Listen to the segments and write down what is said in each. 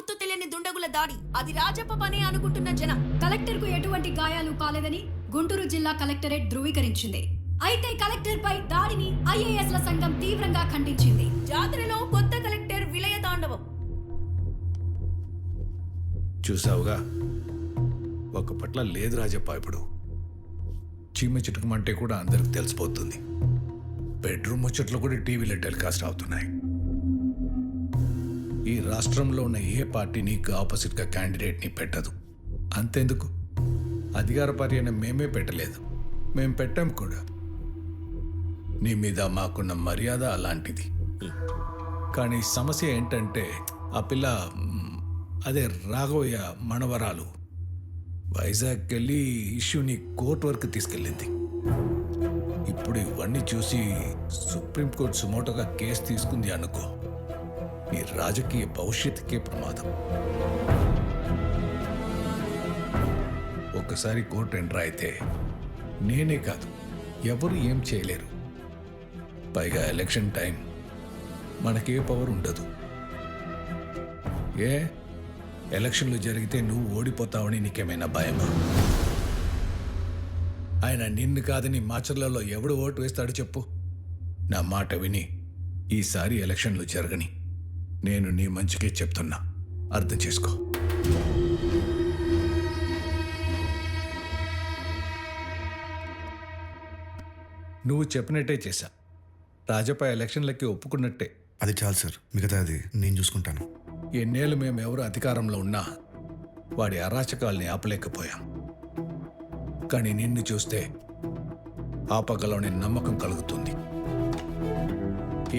గుర్తు తెలియని దుండగుల దాడి. అది రాజప్ప పనే అనుకుంటున్న జనం. కలెక్టర్ కు ఎటువంటి గాయాలు కాలేదని గుంటూరు జిల్లా కలెక్టరేట్ ధృవీకరించింది. అయితే కలెక్టర్ పై దాడిని ఐఏఎస్ల సంఘం తీవ్రంగా ఖండించింది. జాతరలో కొత్త కలెక్టర్ విలయ తాండవం. చూసావుగా, ఒక పట్ల లేదు రాజప్ప. ఇప్పుడు చీమ చిటుకమంటే కూడా అందరికి తెలిసిపోతుంది. బెడ్రూమ్ ముచ్చట్లు కూడా టీవీలో టెలికాస్ట్ అవుతున్నాయి. ఈ రాష్ట్రంలో ఉన్న ఏ పార్టీ నీకు ఆపోజిట్గా క్యాండిడేట్ని పెట్టదు. అంతెందుకు, అధికార పర్యటన మేమే పెట్టలేదు, మేం పెట్టాం కూడా. నీ మీద మాకున్న మర్యాద అలాంటిది. కానీ సమస్య ఏంటంటే ఆ పిల్ల, అదే రాఘవయ్య మనవరాలు, వైజాగ్కి వెళ్ళి ఇష్యూని కోర్టు వరకు తీసుకెళ్ళింది. ఇప్పుడు ఇవన్నీ చూసి సుప్రీంకోర్టు సుమోటోగా కేసు తీసుకుంది అనుకో, నీ రాజకీయ భవిష్యత్తుకే ప్రమాదం. ఒక్కసారి కోర్టు ఎంటర్ అయితే నేనే కాదు, ఎవరు ఏం చేయలేరు. పైగా ఎలక్షన్ టైం, మనకే పవర్ ఉండదు. ఏ ఎలక్షన్లు జరిగితే నువ్వు ఓడిపోతావని నీకేమైనా భయమా? ఆయన నిన్ను కాదని మాచర్లలో ఎవడు ఓటు వేస్తాడు చెప్పు? నా మాట విని ఈసారి ఎలక్షన్లు జరగని. నేను నీ మంచికే చెప్తున్నా, అర్థం చేసుకో. నువ్వు చెప్పినట్టే చేశా. రాజప్ప ఎలక్షన్లకి ఒప్పుకున్నట్టే. అది చాలు సార్, మిగతా అది నేను చూసుకుంటాను. ఎన్నేళ్ళు మేము ఎవరు అధికారంలో ఉన్నా వాడి అరాచకాల్ని ఆపలేకపోయాం. కానీ నిన్ను చూస్తే ఆపగలవని నమ్మకం కలుగుతుంది.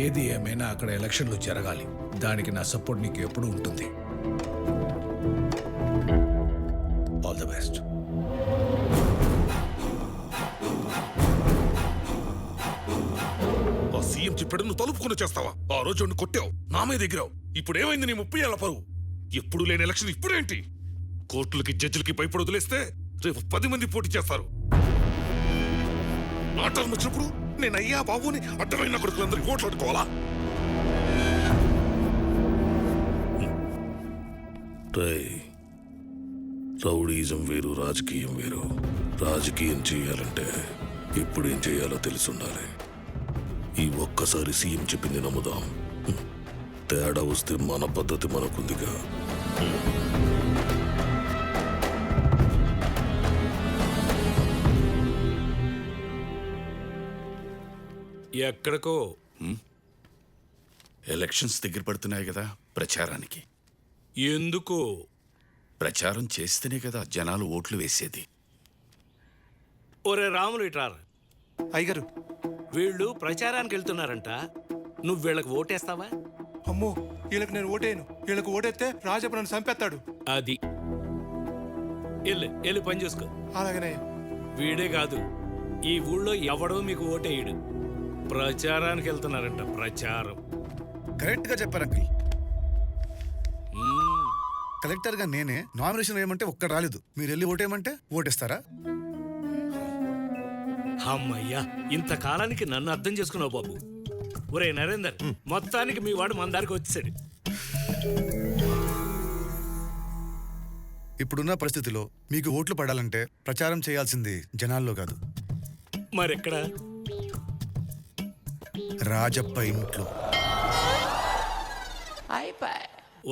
ఏది ఏమైనా అక్కడ ఎలక్షన్లు జరగాలి. దానికి నా సపోర్ట్ నీకు ఎప్పుడూ ఉంటుంది. All the best. ఆ సీఎం చెప్పాడు, నువ్వు తలుపుకొని చేస్తావా? ఆ రోజు నువ్వు కొట్టావు, నా మీద ఎగిరావు. ఇప్పుడు ఏమైంది నీ 30 ఏళ్ల పరువు? ఎప్పుడు లేని ఎలక్షన్ ఇప్పుడేంటి? కోర్టులకి జడ్జిలకి భయపడి వదిలేస్తే రేపు 10 మంది పోటీ చేస్తారు. నా టర్మ్ వచ్చినప్పుడు నేను అయ్యా బాబుని అడ్డమైన కొడుకులందరికీ ఓట్లు అడుకోవాలా? రౌడీజం వేరు, రాజకీయం వేరు. రాజకీయం చేయాలంటే ఇప్పుడు ఏం చేయాలో తెలుసుండాలి. ఈ ఒక్కసారి సీఎం చెప్పింది నమ్ముదాం. తేడా వస్తే మన పద్ధతి మనకుందిగా. ఎక్కడికో ఎలక్షన్స్ దగ్గర పడుతున్నాయి కదా, ప్రచారానికి. ఎందుకు? ప్రచారం చేస్తేనే కదా జనాలు ఓట్లు వేసేది. ఒరే రాములు ఇట్రారు. అయ్యగారు, వీళ్ళు ప్రచారానికి వెళ్తున్నారంట. నువ్వు వీళ్ళకి ఓటేస్తావా? అమ్మో, వీళ్ళకి నేను ఓటేయను. వీళ్ళకి ఓటేస్తే రాజప్ప నన్ను చంపేస్తాడు. అది వెళ్ళి పని చూసుకో. అలాగనే. వీడే కాదు, ఈ ఊళ్ళో ఎవడో మీకు ఓటేయడు. ప్రచారానికి వెళ్తున్నారంట. ప్రచారం. కరెక్ట్ గా చెప్పారు అంకుల్. కలెక్టర్ గా నేనే నామినేషన్ వేయమంటే ఒక్కడు రాలేదు. మీరు వెళ్ళి ఓటేయమంటే ఓటేస్తారా? అమ్మయ్యా, ఇంతకాలానికి నన్ను అర్థం చేసుకున్నావు బాబు. ఒరే నరేందర్, మొత్తానికి మీ వాడు మన దారికి వచ్చేసాడు. ఇప్పుడున్న పరిస్థితిలో మీకు ఓట్లు పడాలంటే ప్రచారం చేయాల్సింది జనాల్లో కాదు, మరెక్కడ? రాజప్ప ఇంట్లో.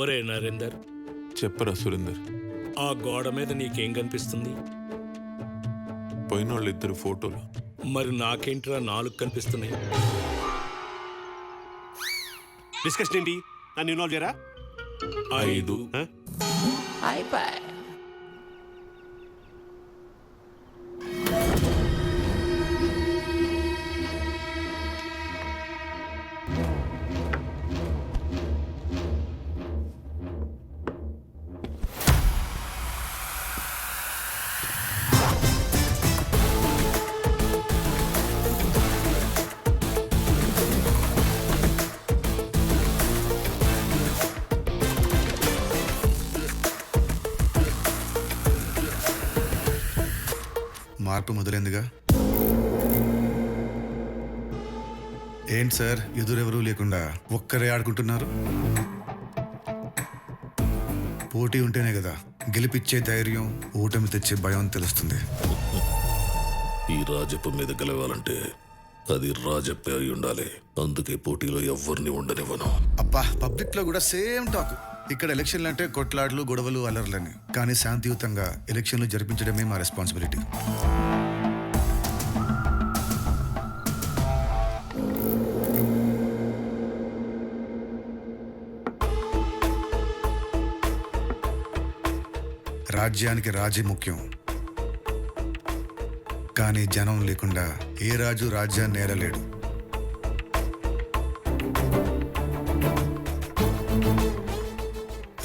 ఒరే నరేందర్, చెప్పరా సురేందర్. ఆ గోడ మీద నీకేం కనిపిస్తుంది? పోయినోళ్ళు 2 ఫోటోలు. మరి నాకేంట్రా 4 కనిపిస్తున్నాయి? డిస్కషన్ ఏంటి? నన్ను ఇన్వాల్వ్ చేయరా? 5. మార్పు మొదలైందిగా. ఏంటి సార్, ఎదురెవరూ లేకుండా ఒక్కరే ఆడుకుంటున్నారు? పోటీ ఉంటేనే కదా గెలిపిచ్చే ధైర్యం, ఓటమి తెచ్చే భయం తెలుస్తుంది. ఈ రాజప్ప మీద గెలవాలంటే అది రాజప్పే అయి ఉండాలి. అందుకే పోటీలో ఎవరిని ఉండనివ్వను. అబ్బా, పబ్లిక్ లో కూడా సేమ్ టాక్. ఇక్కడ ఎలక్షన్లు అంటే కొట్లాటలు, గొడవలు, అల్లర్లని. కానీ శాంతియుతంగా ఎలక్షన్లు జరిపించడమే మా రెస్పాన్సిబిలిటీ. రాజ్యానికి రాజీ ముఖ్యం, కానీ జనం లేకుండా ఏ రాజు రాజ్యాన్ని ఏలలేడు.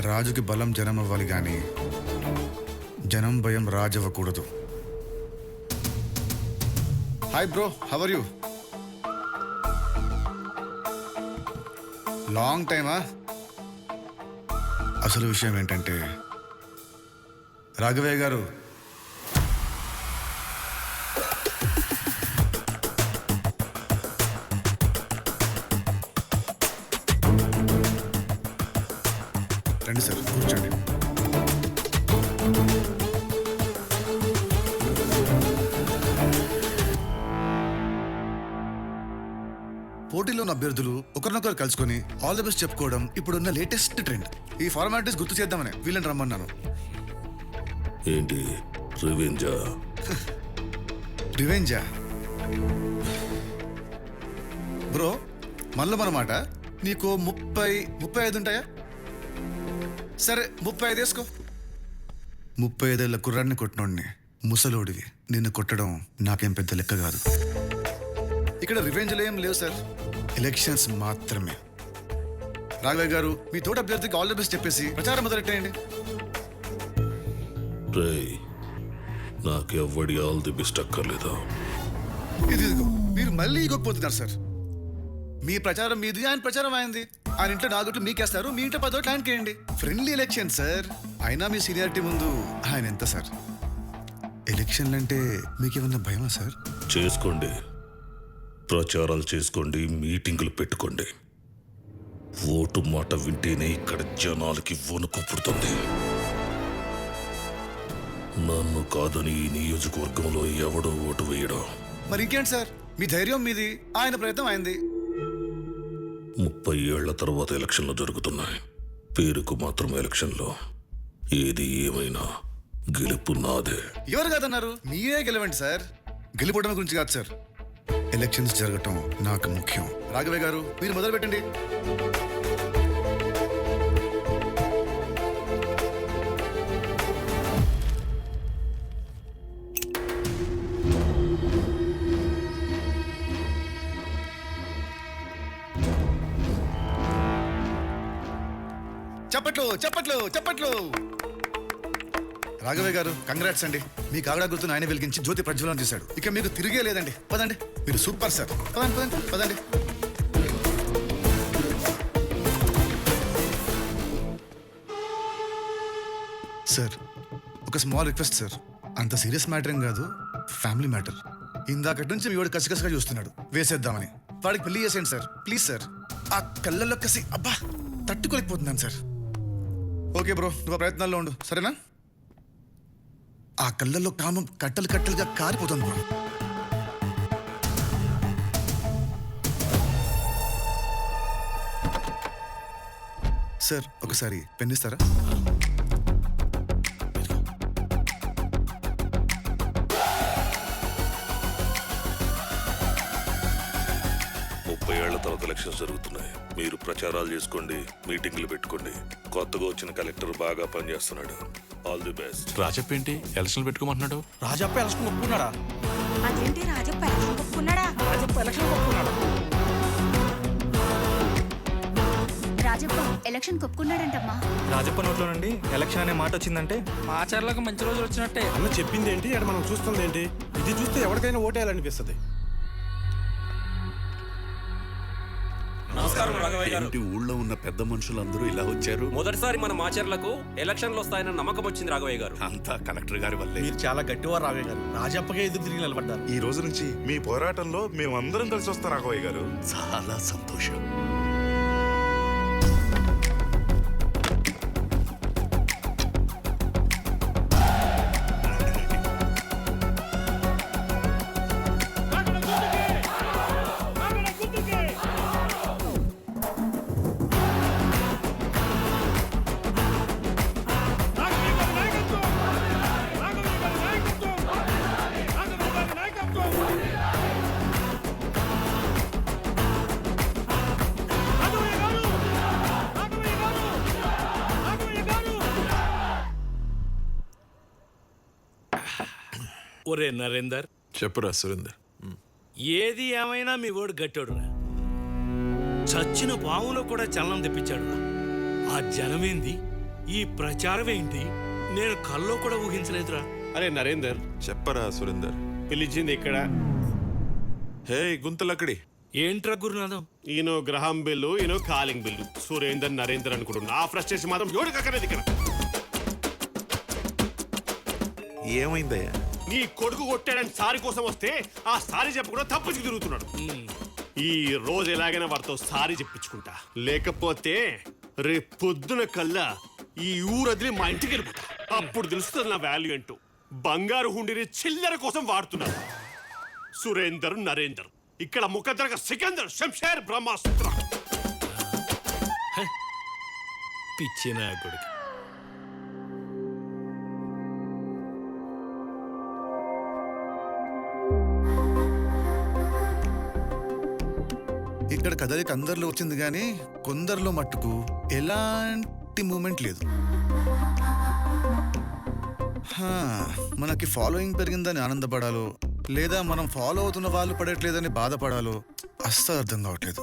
రాజుకి బలం జనం అవ్వాలి, కానీ జనం భయం రాజు అవ్వకూడదు. Hi bro, how are you? Long టైమా? అసలు విషయం ఏంటంటే రాఘవయ్య గారు, రండి సార్, కూర్చోండి. పోటీలో ఉన్న అభ్యర్థులు ఒకరినొకరు కలుసుకొని ఆల్ ది బెస్ట్ చెప్పుకోవడం ఇప్పుడున్న లేటెస్ట్ ట్రెండ్. ఈ ఫార్మాలిటీస్ గుర్తు చేద్దామని వీళ్ళని రమ్మన్నాను. ఏంటి రివెంజా? రివెంజా బ్రో? మళ్ళీ మనమాట. నీకు 35 ఉంటాయా? సరే 35 వేసుకో. 35 ఏళ్ళ కుర్రాన్ని కొట్టినోడిని, ముసలోడివి నిన్ను కొట్టడం నాకేం పెద్ద లెక్క కాదు. ఇక్కడ రివెంజ్లు ఏం లేవు సార్, ఎలక్షన్స్ మాత్రమే. రాఘవయ్య గారు, మీ తోట అభ్యర్థికి ఆల్ ది బెస్ట్ చెప్పేసి ప్రచారం మొదలెట్టేయండి. రేయ్, నాకెవ్వడి ఆల్ ది బెస్ట్ అక్కర్లేదా? ఇదిగో మీరు మళ్ళీ ఇగోపోతున్నారు సార్. మీ ప్రచారం మీది, ఆయన ప్రచారం అయింది. ఆయన ఇంట్లో 4 ఓట్లు మీకేస్తారు, మీ ఇంట్లో 10 ఓట్లు ఆయనకి వేయండి. Friendly election sir. అయినా మీ సీనియారిటీ ముందు ఆయన ఎంత సార్? ఎలక్షన్లు అంటే మీకేమన్నా భయమా సార్? చేసుకోండి, ప్రచారాలు చేసుకోండి, మీటింగులు పెట్టుకోండి. ఓటు మాట వింటేనే ఇక్కడ జనాలకి వణుకు పుడుతుంది. నన్ను కాదని ఈ నియోజకవర్గంలో ఎవడో ఓటు వేయడం. మరి ఇంకేంటి సార్, మీ ధైర్యం మీది, ఆయన ప్రయత్నం అయింది. 30 ఏళ్ల తర్వాత ఎలక్షన్లు జరుగుతున్నాయి. పేరుకు మాత్రం ఎలక్షన్లో. ఏది ఏమైనా గెలుపు నాదే. ఎవరు కాదన్నారు? మీరే గెలవండి సార్. గెలిపోవడం గురించి కాదు సార్, ఎలక్షన్స్ జరగటం నాకు ముఖ్యం. రాఘవయ్య గారు, మీరు మొదలు పెట్టండి. చప్పట్లు చప్పట్లు చప్పట్లు. రాఘవయ్య గారు, కంగ్రాట్స్ అండి. మీ కాగడా గుర్తును ఆయన వెలిగించి జ్యోతి ప్రజ్వలన చేశాడు. ఇక మీకు తిరిగే లేదండి. పదండి, మీరు సూపర్ సార్. పదండి పదండి పదండి. సార్, ఒక స్మాల్ రిక్వెస్ట్ సార్. అంత సీరియస్ మ్యాటర్ ఏం కాదు, ఫ్యామిలీ మ్యాటర్. ఇందాకటి నుంచి మీ వాడు కసికసిగా చూస్తున్నాడు, వేసేద్దామని. వాడికి పెళ్లి చేసేయండి సార్, ప్లీజ్ సార్. ఆ కళ్ళల్లో కసి అబ్బా తట్టుకోలేకపోతున్నాను సార్. ఓకే బ్రో, నువ్వు ప్రయత్నాల్లో ఉండు, సరేనా? ఆ కళ్ళల్లో కామం కట్టలు కట్టలుగా కారిపోతుంది బ్రో. సార్, ఒకసారి పెన్ ఇస్తారా? తర్వాత ఎలక్షన్స్ జరుగుతున్నాయి. మీరు ప్రచారాలు చేసుకోండి, మీటింగ్లు పెట్టుకోండి. కొత్తగా వచ్చిన కలెక్టర్ బాగా పనిచేస్తున్నాడు. All the best. రాజప్ప ఏంటి ఎలక్షన్లు పెట్టుకోమంటున్నాడు? రాజప్ప ఎలక్షన్ ఒప్పుకున్నాడా? అదేంటి రాజప్ప ఎలక్షన్ ఒప్పుకున్నాడా? రాజప్ప ఎలక్షన్ ఒప్పుకున్నాడా? రాజప్ప ఎలక్షన్ ఒప్పుకున్నాడంటమ్మా. రాజప్ప నోట్లో నుండి ఎలక్షన్ అనే మాట వచ్చిందంటే మా ఆచార్యులకు మంచి రోజులు వచ్చినట్టే. అన్న చెప్పింది ఏంటి, అక్కడ మనం చూస్తుంది ఏంటి? ఇది చూస్తే ఎవరికైనా ఓటేయాలనిపిస్తుంది. ఏంటి ఊళ్ళో ఉన్న పెద్ద మనుషులందరూ ఇలా వచ్చారు? మొదటిసారి మన మాచర్లకు ఎలక్షన్లు వస్తాయన్న నమ్మకం వచ్చింది రాఘవయ్య గారు. అంతా కలెక్టర్ గారి వల్లే. మీరు చాలా గట్టివారు రాఘవయ్య గారు. రాజప్పకే ఎదురు తిరిగి నిలబడ్డారు. ఈ రోజు నుంచి మీ పోరాటంలో మేమందరం కలిసి వస్తాం రాఘవయ్య గారు. చాలా సంతోషం. ఒరే నరేందర్, చెప్పురా సురేందర్. ఏది ఏమైనా మీ ఓడు గట్టాడురా. చచ్చిన పాములో కూడా చలనం తెప్పించాడురా. ఆ జనమేంది, ఈ ప్రచారం ఏంటి, నేను కల్లో కూడా ఊహించలేదురా. అరే నరేందర్, చెప్పరా సురేందర్. పిలిచింది ఇక్కడ హే గుంతలక్కడి. ఏంట్రా గురునాథం? ఈయన గ్రహం బిల్లు, ఈయన కాలింగ్ బిల్లు. సురేందర్ నరేందర్ అనుకుంటున్నా. ఆ ఫ్రస్ట్రేషన్ మాత్రం ఎవడికక్కర్లేదు ఇక్కడ. ఏమైందయ్యా? నీ కొడుకు కొట్టాడని సారీ కోసం వస్తే ఆ సారీ చెప్పకుండా తప్పించి తిరుగుతున్నాడు. ఈ రోజు ఎలాగైనా వాడితో సారీ చెప్పించుకుంటా, లేకపోతే రేపు పొద్దున కల్లా ఈ ఊరదిలి మా ఇంటికి వెళ్ళిపోతా. అప్పుడు తెలుస్తుంది నా వాల్యూ ఏంటో. బంగారు హుండీని చిల్లర కోసం వాడుతున్నారు సురేందర్ నరేందర్. ఇక్కడ ముఖద్దరగా సికందర్, శంషేర్, బ్రహ్మాస్త్ర. పిచ్చిన కొడుకు. ఇక్కడ కదలిక అందరిలో వచ్చింది కానీ కొందరిలో మట్టుకు ఎలాంటి మూమెంట్ లేదు. మనకి ఫాలోయింగ్ పెరిగిందని ఆనందపడాలో లేదా మనం ఫాలో అవుతున్న వాళ్ళు పడట్లేదని బాధపడాలో అస్సలు అర్థం కావట్లేదు.